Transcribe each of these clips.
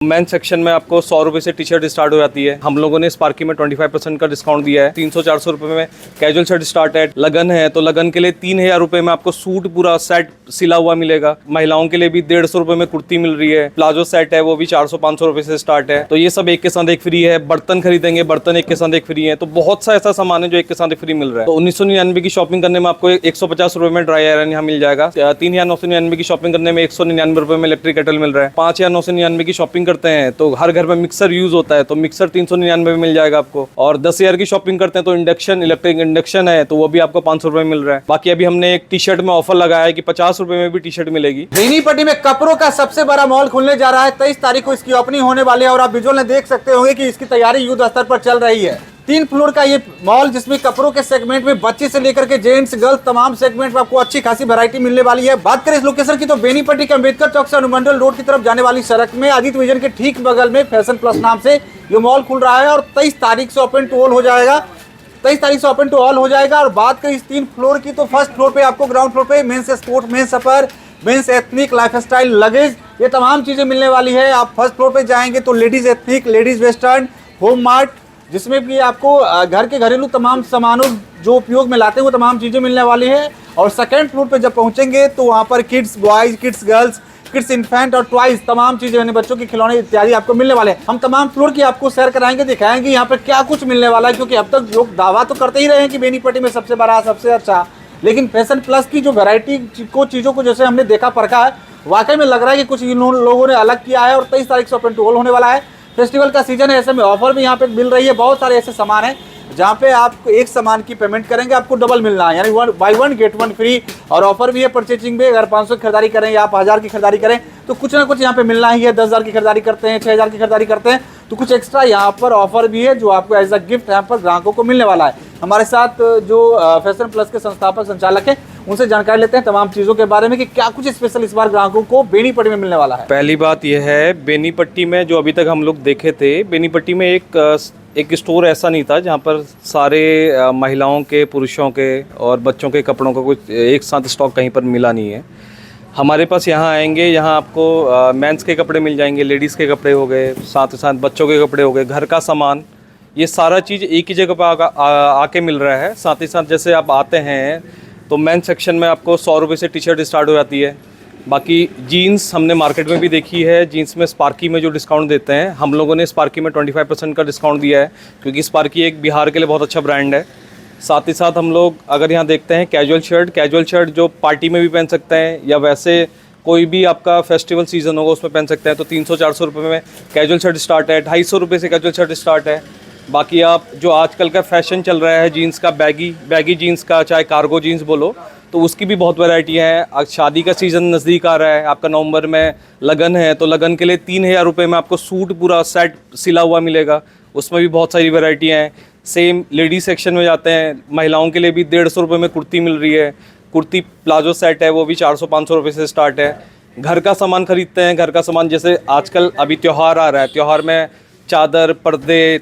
Mains section में आपको 100 रुपये से टी शर्ट स्टार्ट हो जाती है। हम लोगों ने स्पार्की में 25% का डिस्काउंट दिया है। 300-400 रुपये में कैजुअल शर्ट स्टार्ट है। लगन है तो लगन के लिए 3000 रुपये में आपको सूट पूरा सेट सिला हुआ मिलेगा। महिलाओं के लिए भी 150 रुपये में कुर्ती मिल रही है। प्लाजो सेट है वो भी 400-500 रुपये से स्टार्ट है। तो ये सब एक के साथ एक फ्री है। बर्तन खरीदेंगे, बर्तन एक के साथ एक फ्री है। तो बहुत सा ऐसा सामान है जो एक के साथ एक फ्री मिल रहा है। तो 1999 की शॉपिंग करने में आपको 150 रुपये में ड्राई आयरन यहाँ मिल जाएगा। 3999 की शॉपिंग करने में 199 रुपये में इलेक्ट्रिक केटल मिल रहा है। 5999 की शॉपिंग करते हैं तो हर घर में मिक्सर यूज होता है तो मिक्सर 399 में मिल जाएगा आपको। और 10,000 की शॉपिंग करते हैं तो इंडक्शन, इलेक्ट्रिक इंडक्शन है तो वो भी आपको 500 रुपये में मिल रहा है। बाकी अभी हमने एक टी शर्ट में ऑफर लगाया है कि 50 रुपये में भी टी शर्ट मिलेगी। बेनीपट्टी में कपड़ों का सबसे बड़ा मॉल खुलने जा रहा है। 23 तारीख को इसकी ओपनिंग होने वाली है और आप विजुअल में देख सकते होंगे कि इसकी तैयारी युद्ध स्तर पर चल रही है। 3 फ्लोर का ये मॉल जिसमें कपड़ों के सेगमेंट में बच्चे से लेकर के जेंट्स गर्ल्स तमाम सेगमेंट में आपको अच्छी खासी वैरायटी मिलने वाली है। बात करें इस लोकेशन की तो बेनीपट्टी के अम्बेडकर चौक से अनुमंडल रोड की तरफ जाने वाली सड़क में आदित्य विजन के ठीक बगल में फैशन प्लस नाम से ये मॉल खुल रहा है और 23 तारीख से ओपन टू ऑल हो जाएगा। 23 तारीख से ओपन टू ऑल हो जाएगा। और बात करें इस 3 फ्लोर की तो फर्स्ट फ्लोर पे आपको ग्राउंड फ्लोर पे मेंस स्पोर्ट, मेंस अपर, मेंस एथनिक, लाइफस्टाइल, लगेज ये तमाम चीजें मिलने वाली है। आप फर्स्ट फ्लोर पे जाएंगे तो ladies ethnic, ladies western, home mart जिसमें भी आपको घर के घरेलू तमाम सामानों जो उपयोग में लाते हैं वो तमाम चीजें मिलने वाली है। और सेकंड फ्लोर पे जब पहुंचेंगे तो वहाँ पर kids boys, kids girls, kids infant और टॉयज तमाम चीजें यानी बच्चों के खिलौने इत्यादि आपको मिलने वाले हैं। हम तमाम फ्लोर की आपको सैर कराएंगे, दिखाएंगे यहाँ पर क्या कुछ मिलने वाला है। क्योंकि अब तक लोग दावा तो करते ही रहे हैं कि बेनीपट्टी में सबसे बड़ा, सबसे अच्छा, लेकिन फैशन प्लस की जो वैरायटी को चीज़ों को जैसे हमने देखा परखा है वाकई में लग रहा है कि कुछ इन लोगों ने अलग किया है। और 23 तारीख से ओपन टू ऑल होने वाला है। फेस्टिवल का सीजन है, ऐसे में ऑफर भी यहाँ पे मिल रही है। बहुत सारे ऐसे सामान हैं जहाँ पे आप एक सामान की पेमेंट करेंगे आपको डबल मिलना है, यानी 1 गेट 1 फ्री। और ऑफर भी है परचेजिंग में। अगर 500 की खरीदारी करें या आप 1000 की खरीदारी करें तो कुछ ना कुछ यहाँ पे मिलना ही है। 10,000 की खरीदारी करते हैं, 6,000 की खरीदारी करते हैं तो कुछ एक्स्ट्रा यहाँ पर ऑफर भी है जो आपको एज अ गिफ्ट यहाँ पर ग्राहकों को मिलने वाला है। हमारे साथ जो फैशन प्लस के संस्थापक संचालक हैं उनसे जानकारी लेते हैं तमाम चीज़ों के बारे में कि क्या कुछ स्पेशल इस बार ग्राहकों को बेनीपट्टी में मिलने वाला है। पहली बात यह है, बेनीपट्टी में जो अभी तक हम लोग देखे थे, बेनीपट्टी में एक स्टोर ऐसा नहीं था जहाँ पर सारे महिलाओं के, पुरुषों के और बच्चों के कपड़ों का कुछ एक साथ स्टॉक कहीं पर मिला नहीं है। हमारे पास यहाँ आएंगे, यहाँ आपको मेंस के कपड़े मिल जाएंगे, लेडीज़ के कपड़े हो गए, साथ ही साथ बच्चों के कपड़े हो गए, घर का सामान, ये सारा चीज़ एक ही जगह पर आके मिल रहा है। साथ ही साथ जैसे आप आते हैं तो मेंस सेक्शन में आपको 100 रुपये से टी शर्ट स्टार्ट हो जाती है। बाकी जीन्स हमने मार्केट में भी देखी है, जीन्स में स्पार्की में जो डिस्काउंट देते हैं, हम लोगों ने स्पार्की में 25% का डिस्काउंट दिया है क्योंकि स्पार्की एक बिहार के लिए बहुत अच्छा ब्रांड है। साथ ही साथ हम लोग अगर यहाँ देखते हैं कैजुअल शर्ट जो पार्टी में भी पहन सकते हैं या वैसे कोई भी आपका फेस्टिवल सीजन होगा उसमें पहन सकते हैं। तो 300-400 रुपये में कैजुअल शर्ट स्टार्ट है, 250 रुपये से कैजुअल शर्ट स्टार्ट है। बाकी आप जो आजकल का फैशन चल रहा है जीन्स का, बैगी जीन्स का, चाहे कार्गो जीन्स बोलो, तो उसकी भी बहुत वैरायटी है। आज शादी का सीज़न नज़दीक आ रहा है, आपका नवंबर में लगन है तो लगन के लिए 3000 रुपये में आपको सूट पूरा सेट सिला हुआ मिलेगा। उसमें भी बहुत सारी वैरायटियाँ हैं। सेम लेडीज सेक्शन में जाते हैं, महिलाओं के लिए भी 150 रुपये में कुर्ती मिल रही है। कुर्ती प्लाजो सेट है वो भी 400-500 रुपये से स्टार्ट है। घर का सामान खरीदते हैं, घर का सामान जैसे आजकल अभी त्यौहार आ रहा है, त्यौहार में चादर, पर्दे,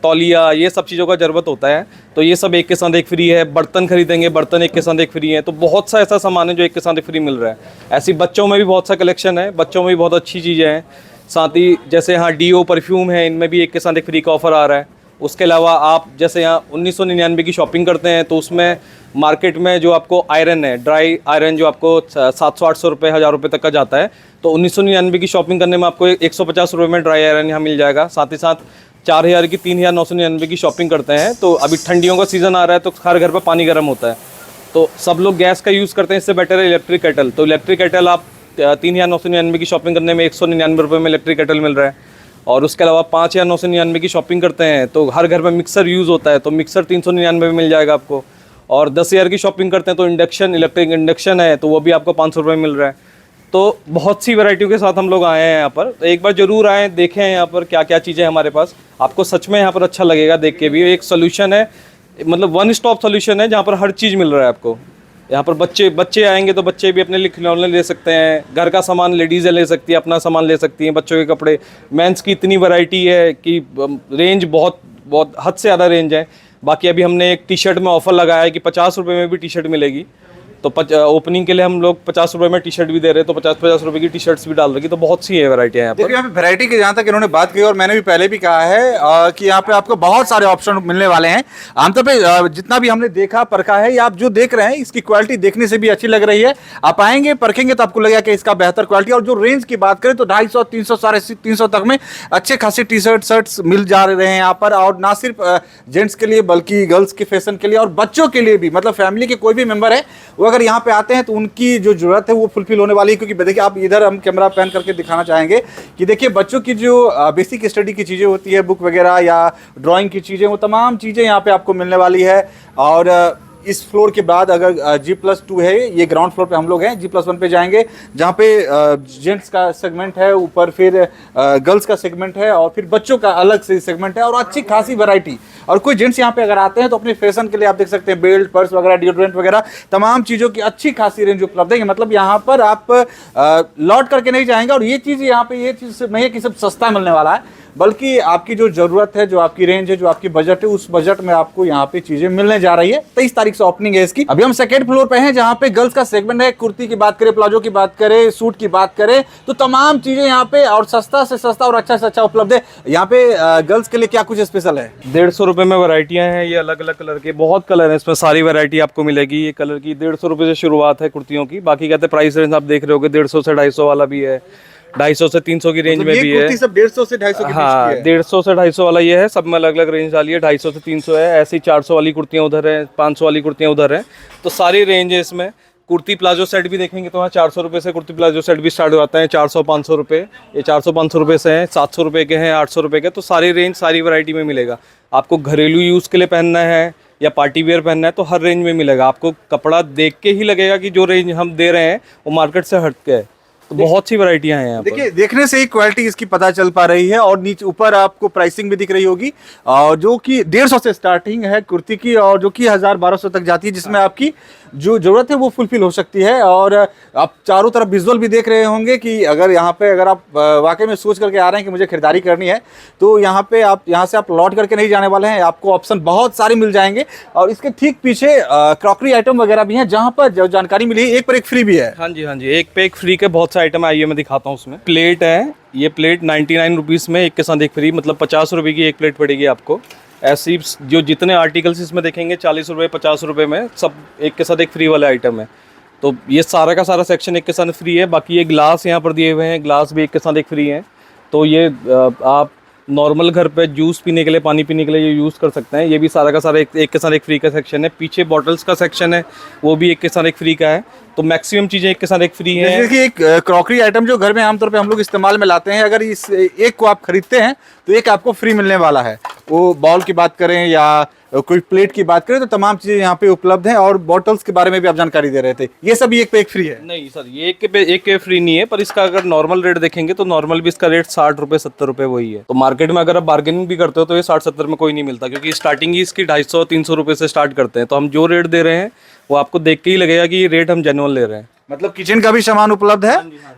तौलिया, ये सब चीज़ों का ज़रूरत होता है तो ये सब एक के साथ एक फ्री है। बर्तन खरीदेंगे, बर्तन एक के साथ एक फ्री है। तो बहुत सा ऐसा सामान है जो एक के साथ एक फ्री मिल रहा है। ऐसी बच्चों में भी बहुत सा कलेक्शन है, बच्चों में भी बहुत अच्छी चीज़ें हैं। साथ ही जैसे यहाँ डीओ, परफ्यूम है, इनमें भी एक के साथ एक फ्री का ऑफ़र आ रहा है। उसके अलावा आप जैसे यहाँ 1999 की शॉपिंग करते हैं तो उसमें मार्केट में जो आपको आयरन है, ड्राई आयरन जो आपको 700-800 रुपये, 1000 रुपये तक का जाता है, तो 1999 की शॉपिंग करने में आपको 150 रुपये में ड्राई आयरन यहाँ मिल जाएगा। साथ ही साथ 4000 की 3999 की शॉपिंग करते हैं तो अभी ठंडियों का सीज़न आ रहा है तो हर घर पर पानी गर्म होता है तो सब लोग गैस का यूज़ करते हैं, इससे बेटर है इलेक्ट्रिक केटल। तो इलेक्ट्रिक केटल आप 3999 की शॉपिंग करने में 199 रुपये में इलेक्ट्रिक केटल मिल रहा है। और उसके अलावा 5999 की शॉपिंग करते हैं तो हर घर में मिक्सर यूज़ होता है तो मिक्सर 399 में मिल जाएगा आपको। और 10,000 की शॉपिंग करते हैं तो इंडक्शन, इलेक्ट्रिक इंडक्शन है तो वो भी आपको 500 रुपये मिल रहा है। तो बहुत सी वैरायटियों के साथ हम लोग आए हैं यहाँ पर, तो एक बार ज़रूर आएँ, देखें यहाँ पर क्या क्या चीज़ें हमारे पास। आपको सच में यहाँ पर अच्छा लगेगा देख के भी। एक सोल्यूशन है, मतलब वन स्टॉप सोल्यूशन है जहाँ पर हर चीज़ मिल रहा है आपको। यहाँ पर बच्चे आएंगे तो बच्चे भी अपने लिए खिलौने ले सकते हैं, घर का सामान लेडीज़ें ले सकती है, अपना सामान ले सकती हैं, बच्चों के कपड़े। मेंस की इतनी वैरायटी है कि रेंज बहुत हद से ज़्यादा रेंज है। बाकी अभी हमने एक टी शर्ट में ऑफ़र लगाया है कि 50 रुपये में भी टी शर्ट मिलेगी। तो ओपनिंग के लिए हम लोग 50 रुपए में टी शर्ट भी दे रहे हैं, तो 50-50 रुपए की टी शर्ट्स भी डाल रखी, तो बहुत सी है वैरायटी यहाँ देखिए पर। यहाँ पे वैरायटी की जहाँ तक इन्होंने बात की और मैंने भी पहले भी कहा है कि यहाँ पे आपको बहुत सारे ऑप्शन मिलने वाले हैं। आमतौर पे जितना भी हमने देखा परखा है, या आप जो देख रहे हैं इसकी क्वालिटी देखने से भी अच्छी लग रही है। आप आएंगे परखेंगे तो आपको लगेगा कि इसका बेहतर क्वालिटी। और जो रेंज की बात करें तो 250, 300, 350 तक में अच्छे खासे टी शर्ट शर्ट्स मिल जा रहे हैं यहाँ पर। और ना सिर्फ जेंट्स के लिए बल्कि गर्ल्स के फैशन के लिए और बच्चों के लिए भी, मतलब फैमिली के कोई भी मेंबर है वो अगर यहाँ पे आते हैं तो उनकी जो जरूरत है वो फुलफिल होने वाली है। क्योंकि देखिए आप इधर हम कैमरा पैन करके दिखाना चाहेंगे कि देखिए बच्चों की जो बेसिक स्टडी की चीज़ें होती है, बुक वगैरह या ड्राइंग की चीज़ें, वो तमाम चीज़ें यहाँ पे आपको मिलने वाली है। और इस फ्लोर के बाद अगर G+2 है, ये ग्राउंड फ्लोर पे हम लोग हैं, G+1 पे जाएंगे जहाँ पे जेंट्स का सेगमेंट है, ऊपर फिर गर्ल्स का सेगमेंट है और फिर बच्चों का अलग से सेगमेंट है और अच्छी खासी वैरायटी। और कोई जेंट्स यहाँ पे अगर आते हैं तो अपने फैशन के लिए आप देख सकते हैं बेल्ट, पर्स वगैरह, डिओड्रेंट वगैरह तमाम चीज़ों की अच्छी खासी रेंज उपलब्ध है। मतलब यहाँ पर आप लौट करके नहीं जाएंगे। और ये चीज़ यहाँ पे, ये चीज़ नहीं है कि सब सस्ता मिलने वाला है, बल्कि आपकी जो ज़रूरत है, जो आपकी रेंज है, जो आपकी बजट है, उस बजट में आपको यहाँ पे चीज़ें मिलने जा रही है। 23 तारीख से ओपनिंग है इसकी। अभी हम सेकंड फ्लोर पे हैं जहाँ पे गर्ल्स का सेगमेंट है। कुर्ती की बात करें, प्लाजो की बात करें, सूट की बात करें, तो तमाम चीज़ें यहाँ पे और सस्ता से सस्ता और अच्छा से अच्छा उपलब्ध है। यहाँ पे गर्ल्स के लिए क्या कुछ स्पेशल है? 150 रुपए में वैरायटियाँ हैं, ये अलग अलग कलर के, बहुत कलर हैं इसमें, सारी वैरायटी आपको मिलेगी। ये कलर की 150 रुपए से शुरुआत है कुर्तियों की। बाकी कहते हैं प्राइस रेंज आप देख रहे होगे 150 से 250 वाला भी है, 250 से 300 की रेंज में भी है। कुर्ती सब 150 से 250 के बीच हाँ, की है। 150 से 250 वाला ये है, सब में अलग अलग रेंज वाली है। 250 से 300 है, ऐसी 400 वाली कुर्तियाँ उधर है, 500 वाली कुर्तियाँ उधर हैं, तो सारी रेंज है इसमें। कुर्ती प्लाजो सेट भी देखेंगे तो वहाँ 400 रुपये से कुर्ती प्लाजो सेट भी स्टार्ट हो जाते हैं, 400-500 रुपये। ये 400-500 रुपये से हैं, 700 रुपये के हैं, 800 रुपये के। तो सारी रेंज, सारी वैरायटी में मिलेगा। आपको घरेलू यूज़ के लिए पहनना है या पार्टी वेयर पहनना है तो हर रेंज में मिलेगा। आपको कपड़ा देख के ही लगेगा कि जो रेंज हम दे रहे हैं वो मार्केट से हट के है। तो बहुत सी वैरायटियां हैं यहाँ पर। देखिए देखने से ही क्वालिटी इसकी पता चल पा रही है। और नीचे ऊपर आपको प्राइसिंग भी दिख रही होगी, और जो कि 150 से स्टार्टिंग है कुर्ती की, और जो कि 1000-1200 तक जाती है, जिसमें आपकी जो जरूरत है वो फुलफिल हो सकती है। और आप चारों तरफ विजुअल भी देख रहे होंगे कि अगर यहाँ पे अगर आप वाकई में सोच करके आ रहे हैं कि मुझे खरीदारी करनी है, तो यहाँ पे आप यहाँ से आप लौट करके नहीं जाने वाले हैं। आपको ऑप्शन बहुत सारे मिल जाएंगे। और इसके ठीक पीछे क्रॉकरी आइटम वगैरह भी हैं, जहाँ पर जो जानकारी मिली एक पर एक फ्री भी है। हाँ जी, हाँ जी, एक पे एक फ्री के बहुत से आइटम है। आइए मैं दिखाता हूँ। उसमें प्लेट है, ये प्लेट 99 रुपीज़ में एक के साथ एक फ्री, मतलब 50 रुपये की एक प्लेट पड़ेगी आपको। ऐसी जो जितने आर्टिकल्स इसमें देखेंगे 40 रुपये 50 रुपये में सब एक के साथ एक फ्री वाले आइटम है। तो ये सारा का सारा सेक्शन एक के साथ फ्री है। बाकी ये ग्लास यहाँ पर दिए हुए हैं, ग्लास भी एक के साथ एक फ्री हैं। तो ये आप नॉर्मल घर पे जूस पीने के लिए, पानी पीने के लिए ये यूज़ कर सकते हैं। ये भी सारा का सारा एक के साथ एक फ्री का सेक्शन है। पीछे बॉटल्स का सेक्शन है, वो भी एक के साथ एक फ्री का है। तो मैक्सिमम चीज़ें एक के साथ एक फ्री हैं। जैसे कि एक क्रॉकरी आइटम जो घर में आमतौर पे हम लोग इस्तेमाल में लाते हैं, अगर इस एक को आप खरीदते हैं तो एक आपको फ्री मिलने वाला है। वो बॉल की बात करें या कोई प्लेट की बात करें तो तमाम चीज़ें यहाँ पे उपलब्ध हैं। और बॉटल्स के बारे में भी आप जानकारी दे रहे थे, ये सब एक पे एक फ्री है? नहीं सर, ये एक के फ्री नहीं है, पर इसका अगर नॉर्मल रेट देखेंगे तो नॉर्मल भी इसका रेट 60 रुपये 70 रुपये वही है। तो मार्केट में अगर आप बार्गेनिंग भी करते हो तो ये 60-70 में कोई नहीं मिलता, क्योंकि स्टार्टिंग ही इसकी 250-300 रुपये से स्टार्ट करते हैं। तो हम जो रेट दे रहे हैं वो आपको देख के ही लगेगा कि ये रेट हम जेन्युइन ले रहे हैं। मतलब किचन का भी सामान उपलब्ध है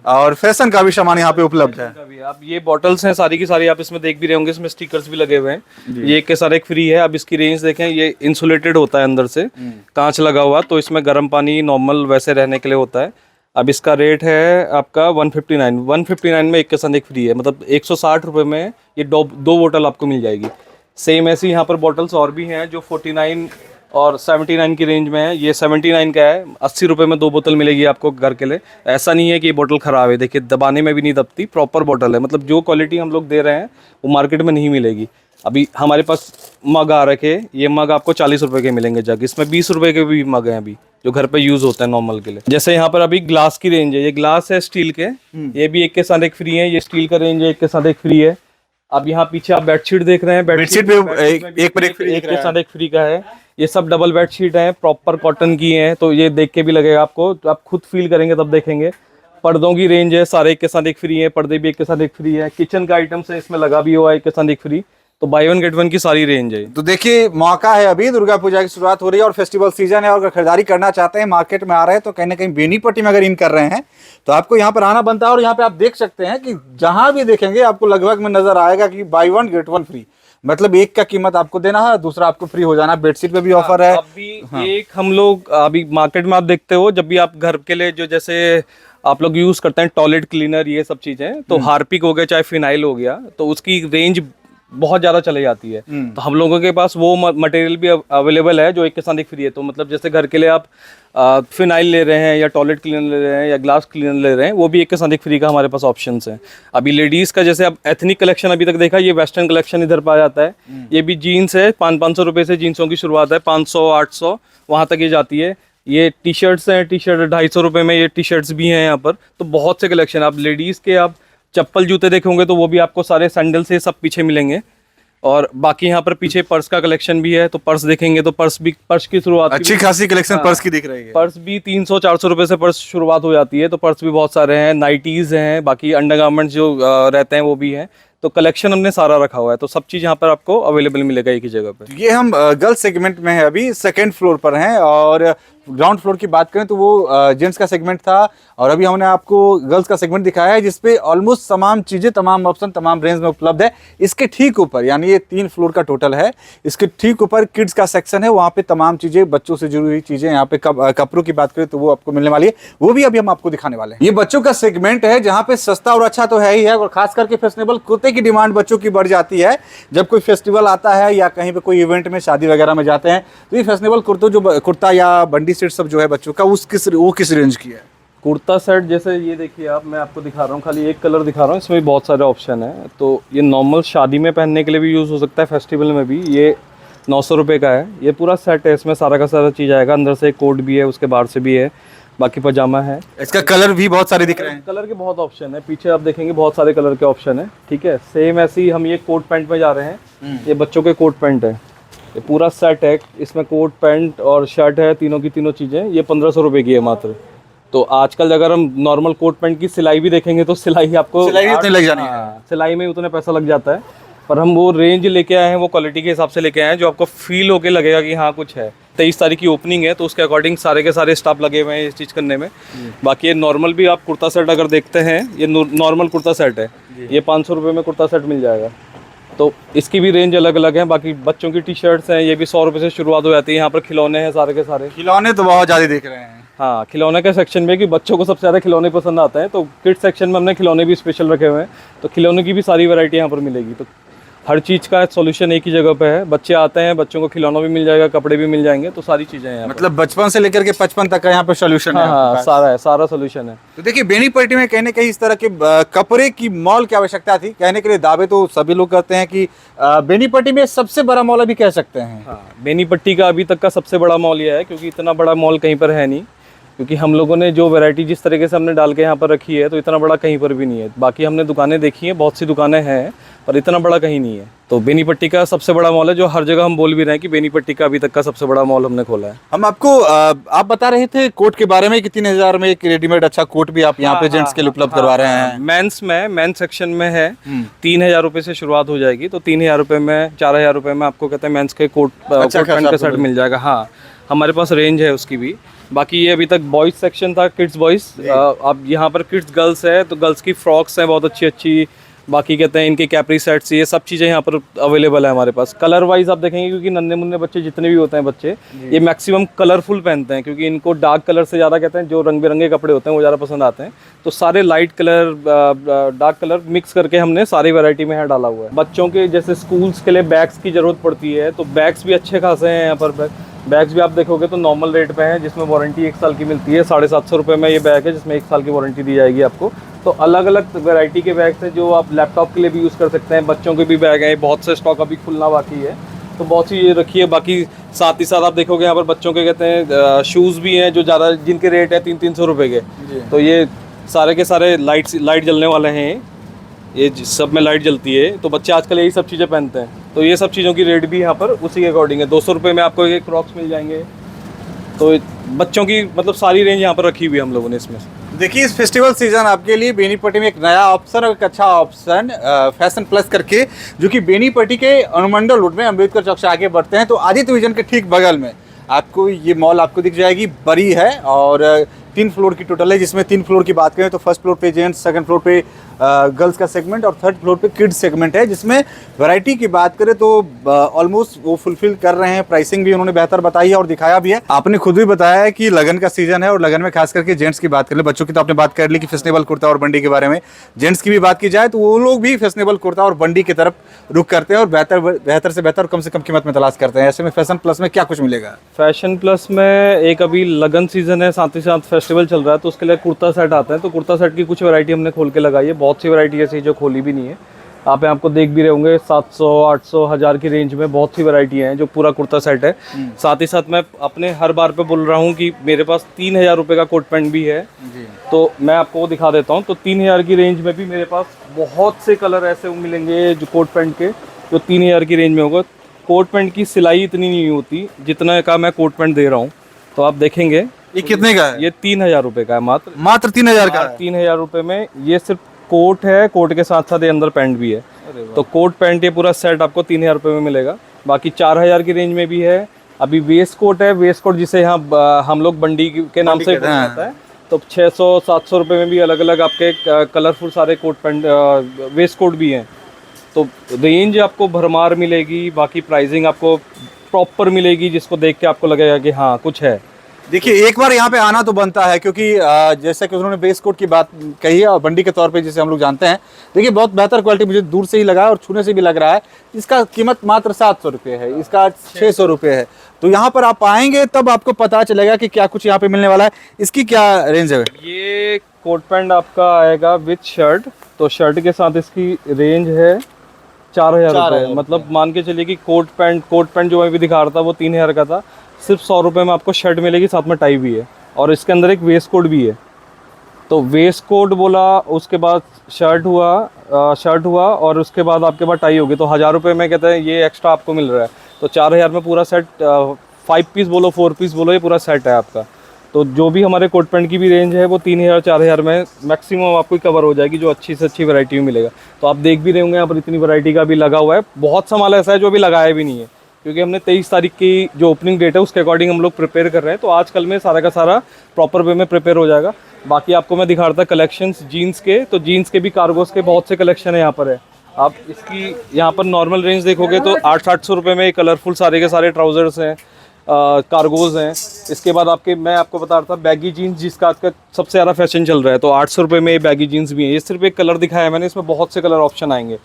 और फैशन का भी सामान यहाँ पे उपलब्ध है। अब ये बॉटल्स हैं सारी की सारी, आप इसमें देख भी रहे होंगे, इसमें स्टिकर्स भी लगे हुए हैं। ये एक के साथ एक फ्री है। अब इसकी रेंज देखें, ये इंसुलेटेड होता है अंदर से, कांच लगा हुआ, तो इसमें गर्म पानी नॉर्मल वैसे रहने के लिए होता है। अब इसका रेट है आपका 159 में एक के साथ एक फ्री है। मतलब 160 रुपये में ये दो बोतल आपको मिल जाएगी। सेम ऐसी यहाँ पर बॉटल्स और भी हैं जो 49 और 79 की रेंज में है। ये 79 का है, 80 रुपये में 2 बोतल मिलेगी आपको घर के लिए। ऐसा नहीं है कि ये बोतल ख़राब है, देखिए दबाने में भी नहीं दबती, प्रॉपर बोतल है। मतलब जो क्वालिटी हम लोग दे रहे हैं वो मार्केट में नहीं मिलेगी। अभी हमारे पास मग आ रखे, ये मग आपको 40 रुपये के मिलेंगे जग। इसमें 20 रुपये के भी मग हैं अभी, जो घर पे यूज़ होता है नॉर्मल के लिए। जैसे यहाँ पर अभी ग्लास की रेंज है, ये ग्लास है स्टील के, ये भी एक के साथ एक फ्री है। ये स्टील का रेंज है, एक के साथ एक फ्री है। अब यहाँ पीछे आप बेडशीट देख रहे हैं, बेडशीट भी एक पर एक के साथ एक फ्री का है। ये सब डबल बेडशीट है, प्रॉपर कॉटन की हैं, तो ये देख के भी लगेगा आपको, तो आप खुद फील करेंगे तब देखेंगे। पर्दों की रेंज है, सारे एक के साथ एक फ्री है, पर्दे भी एक के साथ एक फ्री है। किचन का आइटम्स है, इसमें लगा भी हुआ है एक के साथ एक फ्री। तो बाय वन गेट वन की सारी रेंज है। तो देखिए मौका है, अभी दुर्गा पूजा की शुरुआत हो रही है और फेस्टिवल सीजन है, और अगर खरीदारी करना चाहते हैं, मार्केट में आ रहे हैं, तो कहीं ना कहीं बेनीपट्टी में अगर इन कर रहे हैं तो आपको यहाँ पर आना बनता है। और यहाँ पे आप देख सकते हैं कि जहां भी देखेंगे आपको लगभग में नजर आएगा कि by one get one free. मतलब एक का कीमत आपको देना है, दूसरा आपको फ्री हो जाना। बेडशीट पे भी ऑफर है। अभी एक हम लोग अभी मार्केट में आप देखते हो, जब भी आप घर के लिए जो जैसे आप लोग यूज करते हैं टॉयलेट क्लीनर ये सब चीजें, तो हार्पिक हो गया चाहे फिनाइल हो गया, तो उसकी रेंज बहुत ज़्यादा चली जाती है। तो हम लोगों के पास वो मटेरियल भी अवेलेबल है जो एक के साथ एक फ्री है। तो मतलब जैसे घर के लिए आप फिनाइल ले रहे हैं या टॉयलेट क्लीनर ले रहे हैं या ग्लास क्लीनर ले रहे हैं, वो भी एक के साथ एक फ्री का हमारे पास ऑप्शंस हैं। अभी लेडीज़ का जैसे अब एथनिक कलेक्शन अभी तक देखा, ये वेस्टर्न कलेक्शन इधर पर आ जाता है। ये भी जीन्स है, 500 रुपये से जीन्सों की शुरुआत है, 500 800 वहाँ तक ये जाती है। ये टी शर्ट्स हैं, टी शर्ट 250 रुपये में ये टी शर्ट्स भी हैं यहाँ पर। तो बहुत से कलेक्शन, आप लेडीज़ के आप चप्पल जूते देखेंगे तो वो भी आपको सारे सैंडल से सब पीछे मिलेंगे। और बाकी यहाँ पर पीछे पर्स का कलेक्शन भी है, तो पर्स देखेंगे तो पर्स की शुरुआत अच्छी खासी कलेक्शन पर्स की दिख रही है। पर्स भी 300-400 रुपये से पर्स शुरुआत हो जाती है, तो पर्स भी बहुत सारे हैं। नाइटीज़ हैं, बाकी अंडरगारमेंट्स जो रहते हैं वो भी हैं। तो कलेक्शन हमने सारा रखा हुआ है, तो सब चीज़ यहाँ पर आपको अवेलेबल मिलेगा एक ही जगह पे। ये हम गर्ल्स सेगमेंट में है, अभी सेकंड फ्लोर पर हैं। और ग्राउंड फ्लोर की बात करें तो वो जेंट्स का सेगमेंट था, और अभी हमने आपको गर्ल्स का सेगमेंट दिखाया है जिसपे ऑलमोस्ट तमाम चीज़ें, तमाम ऑप्शन, तमाम रेंज में उपलब्ध है। इसके ठीक ऊपर, यानी ये 3 फ्लोर का टोटल है, इसके ठीक ऊपर किड्स का सेक्शन है। वहाँ पे तमाम चीज़ें, बच्चों से जुड़ी हुई चीज़ें, यहाँ पे कपड़ों की बात करें तो वो आपको मिलने वाली है, वो भी अभी हम आपको दिखाने वाले हैं। ये बच्चों का सेगमेंट है जहाँ पे सस्ता और अच्छा तो है ही है, और खास करके फैशनेबल कुर्ते की डिमांड बच्चों की बढ़ जाती है। जब कोई फेस्टिवल आता है या कहीं पे कोई इवेंट में, शादी वगैरह में जाते हैं, तो ये फैशनेबल कुर्ता या बंडी सेट सब जो है बच्चों का, वो किस रेंज की है? कुर्ता सेट जैसे ये देखिए आप, मैं आपको दिखा रहा हूँ, खाली एक कलर दिखा रहा हूँ, इसमें बहुत सारे ऑप्शन है। तो ये नॉर्मल शादी में पहनने के लिए भी यूज़ हो सकता है, फेस्टिवल में भी। ये 900 रुपये का है, ये पूरा सेट है, इसमें सारा का सारा चीज़ आएगा। अंदर से कोट भी है, उसके बाहर से भी है, बाकी पजामा है। इसका कलर भी बहुत सारे दिख रहे हैं। कलर के बहुत ऑप्शन है, पीछे आप देखेंगे बहुत सारे कलर के ऑप्शन है। ठीक है, सेम ऐसे ही हम ये कोट पैंट में जा रहे हैं। ये बच्चों के कोट पैंट है, ये पूरा सेट है, इसमें कोट पैंट और शर्ट है, तीनों की तीनों चीज़ें। ये 1500 रुपये की है मात्र। तो आजकल अगर हम नॉर्मल कोट पैंट की सिलाई भी देखेंगे तो सिलाई आपको उतनी लग जानी है। सिलाई में उतने पैसा लग जाता है, पर हम वो रेंज लेके आए हैं, वो क्वालिटी के हिसाब से लेके आए हैं जो आपको फील होके लगेगा कि हाँ कुछ है। 23 तारीख की ओपनिंग है, तो उसके अकॉर्डिंग सारे के सारे स्टाफ लगे हुए हैं इस चीज़ करने में। बाकी ये नॉर्मल भी आप कुर्ता सेट अगर देखते हैं, ये नॉर्मल कुर्ता सेट है, ये 500 रुपये में कुर्ता सेट मिल जाएगा। तो इसकी भी रेंज अलग अलग है। बाकी बच्चों की टी शर्ट्स हैं, ये भी 100 रुपये से शुरुआत हो जाती है। यहाँ पर खिलौने हैं सारे के सारे। खिलौने तो बहुत ज़्यादा दिख रहे हैं। हाँ, खिलौने के सेक्शन में, कि बच्चों को सबसे ज़्यादा खिलौने पसंद आते हैं, तो किड्स सेक्शन में हमने खिलौने भी स्पेशल रखे हुए हैं। तो खिलौने की भी सारी वैरायटी यहाँ पर मिलेगी। तो हर चीज़ का सॉल्यूशन एक ही जगह पे है। बच्चे आते हैं, बच्चों को खिलौना भी मिल जाएगा, कपड़े भी मिल जाएंगे, तो सारी चीज़ें हैं। मतलब बचपन से लेकर के 55 तक का यहाँ पे सोल्यूशन है। हाँ, सारा सोल्यूशन है। तो देखिए, बेनीपट्टी में कहने कहीं इस तरह के कपड़े की मॉल की आवश्यकता थी। कहने के लिए दावे तो सभी लोग करते हैं कि बेनीपट्टी में सबसे बड़ा मॉल अभी कह सकते हैं। हाँ, बेनीपट्टी का अभी तक का सबसे बड़ा मॉल ये है, क्योंकि इतना बड़ा मॉल कहीं पर है नहीं। क्योंकि हम लोगों ने जो वैरायटी जिस तरीके से हमने डाल के यहाँ पर रखी है, तो इतना बड़ा कहीं पर भी नहीं है। बाकी हमने दुकानें देखी हैं, बहुत सी दुकानें हैं, पर इतना बड़ा कहीं नहीं है। तो बेनीपट्टी का सबसे बड़ा मॉल है, जो हर जगह हम बोल भी रहे हैं कि बेनीपट्टी का अभी तक का सबसे बड़ा मॉल हमने खोला है। हम आपको आप बता रहे थे कोट के बारे में कि 3000 में एक रेडीमेड अच्छा कोट भी आप यहाँ पे जेंट्स के लिए उपलब्ध करवा रहे हैं। मेंस सेक्शन में है, 3000 रुपये से शुरुआत हो जाएगी। तो 3000 रुपये में, 4000 रुपये में आपको कहते हैं मेंस के कोट पैंट का सेट मिल जाएगा। हाँ, हमारे पास रेंज है उसकी भी। बाकी ये अभी तक बॉयज़ सेक्शन था, किड्स बॉयज़। अब यहाँ पर किड्स गर्ल्स है, तो गर्ल्स की फ्रॉक्स हैं बहुत अच्छी अच्छी। बाकी कहते हैं इनके कैपरी सेट्स, ये सब चीज़ें यहाँ पर अवेलेबल है हमारे पास। कलर वाइज आप देखेंगे, क्योंकि नन्हे मुन्ने बच्चे जितने भी होते हैं बच्चे, ये मैक्सिमम कलरफुल पहनते हैं, क्योंकि इनको डार्क कलर से ज़्यादा कहते हैं, जो रंग बिरंगे कपड़े होते हैं वो ज़्यादा पसंद आते हैं। तो सारे light colour, dark colour mix करके हमने सारी वैरायटी में यहाँ डाला हुआ है। बच्चों के जैसे स्कूल्स के लिए बैग्स की ज़रूरत पड़ती है, तो बैग्स भी अच्छे खासे हैं यहाँ पर। बैग्स भी आप देखोगे तो नॉर्मल रेट पे हैं, जिसमें वारंटी 1 साल की मिलती है। 750 रुपये में ये बैग है, जिसमें 1 साल की वारंटी दी जाएगी आपको। तो अलग अलग वैरायटी के बैग्स हैं, जो आप लैपटॉप के लिए भी यूज़ कर सकते हैं। बच्चों के भी बैग हैं, बहुत से स्टॉक अभी खुलना बाकी है, तो बहुत सी ये रखी है। बाकी साथ ही साथ आप देखोगे यहाँ पर बच्चों के कहते हैं शूज़ भी हैं, जो ज़्यादा, जिनके रेट है 300-300 रुपये के। तो ये सारे के सारे लाइट जलने वाले हैं, ये सब में लाइट जलती है। तो बच्चे आजकल यही सब चीज़ें पहनते हैं, तो ये सब चीज़ों की रेट भी यहाँ पर उसी के अकॉर्डिंग है। 200 रुपये में आपको एक क्रॉक्स मिल जाएंगे। तो बच्चों की मतलब सारी रेंज यहाँ पर रखी हुई है हम लोगों ने इसमें। देखिए, इस फेस्टिवल सीजन आपके लिए बेनीपट्टी में एक नया ऑप्शन और एक अच्छा ऑप्शन फैशन प्लस करके, जो कि बेनीपट्टी के अनुमंडल रोड में अम्बेडकर चौक से आगे बढ़ते हैं, तो आदित्य विजन के ठीक बगल में आपको ये मॉल आपको दिख जाएगी। बड़ी है और 3 फ्लोर की टोटल है, जिसमें 3 फ्लोर की बात करें तो फर्स्ट फ्लोर पे जेंट्स, सेकंड फ्लोर पे गर्ल्स का सेगमेंट और थर्ड फ्लोर पे किड्स सेगमेंट है, जिसमें वैरायटी की बात करें तो ऑलमोस्ट वो फुलफिल कर रहे हैं। प्राइसिंग भी उन्होंने बेहतर बताई है और दिखाया भी है। आपने खुद भी बताया है कि लगन का सीजन है और लगन में खास करके जेंट्स की बात कर ले, बच्चों की तो आपने बात कर ली कि फैशनेबल कुर्ता और बंडी के बारे में, जेंट्स की भी बात की जाए तो वो लोग भी फैशनेबल कुर्ता और बंडी की तरफ रुख करते हैं और बेहतर से बेहतर कम से कम कीमत में तलाश करते हैं। ऐसे में फैशन प्लस में क्या कुछ मिलेगा? फैशन प्लस में एक अभी लगन सीजन है, साथ ही साथ फेस्टिवल चल रहा है, तो उसके लिए कुर्ता सेट आते हैं। तो कुर्ता सेट की कुछ वैरायटी हमने खोल के लगाई है, बहुत सी वैरायटी ऐसी जो खोली भी नहीं है। आप यहाँ आपको देख भी रहे होंगे 700, 800, 1000 की रेंज में बहुत सी वैरायटी हैं जो पूरा कुर्ता सेट है। साथ ही साथ मैं अपने हर बार पे बोल रहा हूँ कि मेरे पास 3000 रुपये का कोट पैंट भी है जी। तो मैं आपको वो दिखा देता हूँ। तो 3000 की रेंज में भी मेरे पास बहुत से कलर ऐसे मिलेंगे जो कोट पैंट के, जो 3000 की रेंज में होगा। कोट पैंट की सिलाई इतनी नहीं होती जितना का मैं कोट पैंट दे रहा हूँ, तो आप देखेंगे। ये कितने का है? ये 3000 रुपये का है, मात्र 3000 का? 3000 रुपये में ये सिर्फ कोट है, कोट के साथ साथ ये अंदर पैंट भी है। तो कोट पैंट ये पूरा सेट आपको 3000 रुपये में मिलेगा। बाकी 4000 की रेंज में भी है। अभी वेस्ट कोट है, वेस्ट कोट जिसे यहाँ हम लोग बंडी के नाम से जाता है, तो 600-700 रुपये में भी अलग अलग आपके कलरफुल सारे कोट पैंट वेस्ट कोट भी हैं। तो रेंज आपको भरमार मिलेगी, बाकी प्राइसिंग आपको प्रॉपर मिलेगी, जिसको देख के आपको लगेगा कि हाँ कुछ है। देखिए एक बार यहाँ पे आना तो बनता है, क्योंकि जैसा कि उन्होंने बेस कोट की बात कही है और बंडी के तौर पे जिसे हम लोग जानते हैं, देखिए बहुत बेहतर क्वालिटी मुझे दूर से ही लगा है और छूने से भी लग रहा है। इसका कीमत मात्र 700 रुपये है, इसका 600 रुपये है। तो यहाँ पर आप आएंगे तब आपको पता चलेगा कि क्या कुछ यहाँ पे मिलने वाला है। इसकी क्या रेंज है? ये कोट पैंट आपका आएगा विथ शर्ट, तो शर्ट के साथ इसकी रेंज है 4000 रुपये। मतलब मान के चलिए कि कोट पैंट जो मैं भी दिखा रहा था वो 3000 का था, सिर्फ 100 रुपये में आपको शर्ट मिलेगी, साथ में टाई भी है और इसके अंदर एक वेस्ट कोट भी है। तो वेस्ट कोट बोला, उसके बाद शर्ट हुआ और उसके बाद आपके पास टाई होगी, तो 1000 रुपये में कहते हैं ये एक्स्ट्रा आपको मिल रहा है। तो 4000 में पूरा सेट, 5 पीस बोलो 4 पीस बोलो, ये पूरा सेट है आपका। तो जो भी हमारे कोट पैंट की भी रेंज है वो 3000-4000 में मैक्सिमम आपको कवर हो जाएगी, जो अच्छी से अच्छी वैरायटी में मिलेगा। तो आप देख भी रहे होंगे यहाँ पर इतनी वैरायटी का भी लगा हुआ है। बहुत सा माल ऐसा है जो अभी लगाया भी नहीं है, क्योंकि हमने 23 तारीख की जो ओपनिंग डेट है उसके अकॉर्डिंग हम लोग प्रिपेयर कर रहे हैं। तो आजकल में सारा का सारा प्रॉपर वे में प्रिपेयर हो जाएगा। बाकी आपको मैं दिखा रहा था कलेक्शंस जीन्स के, तो जीन्स के भी कार्गोस के बहुत से कलेक्शन है यहाँ पर है। आप इसकी यहाँ पर नॉर्मल रेंज देखोगे तो 800-800 रुपये में कलरफुल सारे के सारे ट्राउजर्स हैं, कार्गोज हैं। इसके बाद मैं आपको बता रहा था बैगी जीन्स, जिसका आजकल सबसे ज़्यादा फैशन चल रहा है, तो 800 रुपये में ये बैगी जीन्स भी है। ये सिर्फ एक कलर दिखाया है मैंने, इसमें बहुत से कलर ऑप्शन आएंगे।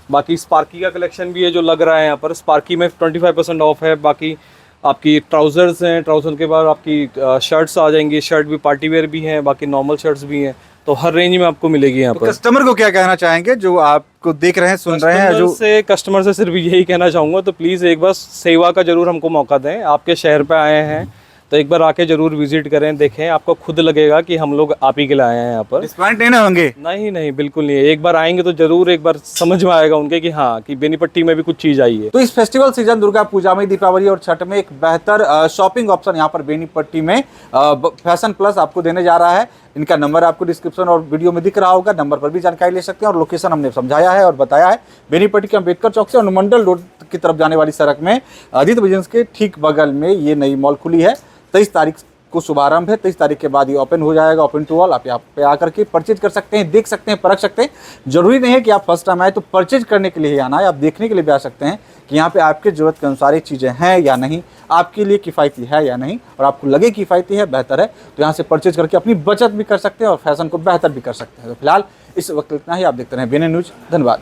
बाकी स्पार्की का कलेक्शन भी है जो लग रहा है यहाँ पर, स्पार्की में 25% ऑफ है। बाकी आपकी ट्राउज़र्स हैं, ट्राउज़र के बाद आपकी शर्ट्स आ जाएंगी, शर्ट भी पार्टी वेयर भी हैं, बाकी नॉर्मल शर्ट्स भी हैं। तो हर रेंज में आपको मिलेगी यहाँ पर। कस्टमर को क्या कहना चाहेंगे जो आपको देख रहे हैं, सुन रहे हैं? कस्टमर से सिर्फ यही कहना चाहूँगा, तो प्लीज़ एक बार सेवा का जरूर हमको मौका दें। आपके शहर पे आए हैं तो एक बार आके जरूर विजिट करें, देखें, आपको खुद लगेगा कि हम लोग आप ही के लिए आए हैं यहाँ पर। डिस्काउंट नहीं होंगे? नहीं, बिल्कुल नहीं है। एक बार आएंगे तो जरूर एक बार समझ में आएगा उनके कि हाँ कि बेनीपट्टी में भी कुछ चीज़ आई है। तो इस फेस्टिवल सीजन दुर्गा पूजा में, दीपावली और छठ में एक बेहतर शॉपिंग ऑप्शन यहाँ पर बेनीपट्टी में फैशन प्लस आपको देने जा रहा है। इनका नंबर आपको डिस्क्रिप्शन और वीडियो में दिख रहा होगा, नंबर पर भी जानकारी ले सकते हैं। और लोकेशन हमने समझाया है और बताया है, बेनीपट्टी के अम्बेडकर चौक से अनुमंडल रोड की तरफ जाने वाली सड़क में आदित्य विजन्स के ठीक बगल में ये नई मॉल खुली है। 23 तारीख को शुभारंभ है, 23 तारीख के बाद ये ओपन हो जाएगा, ओपन टू ऑल। आप यहाँ पे आकर के परचेज कर सकते हैं, देख सकते हैं, परख सकते हैं। जरूरी नहीं है कि आप फर्स्ट टाइम आए तो परचेज करने के लिए ही आना है, आप देखने के लिए भी आ सकते हैं कि यहाँ पे आपके ज़रूरत के अनुसार ये चीज़ें हैं या नहीं, आपके लिए किफ़ायती है या नहीं, और आपको लगे किफ़ायती है, बेहतर है, तो यहाँ से परचेज करके अपनी बचत भी कर सकते हैं और फैशन को बेहतर भी कर सकते हैं। तो फिलहाल इस वक्त इतना ही। आप देखते रहें BNN न्यूज़। धन्यवाद।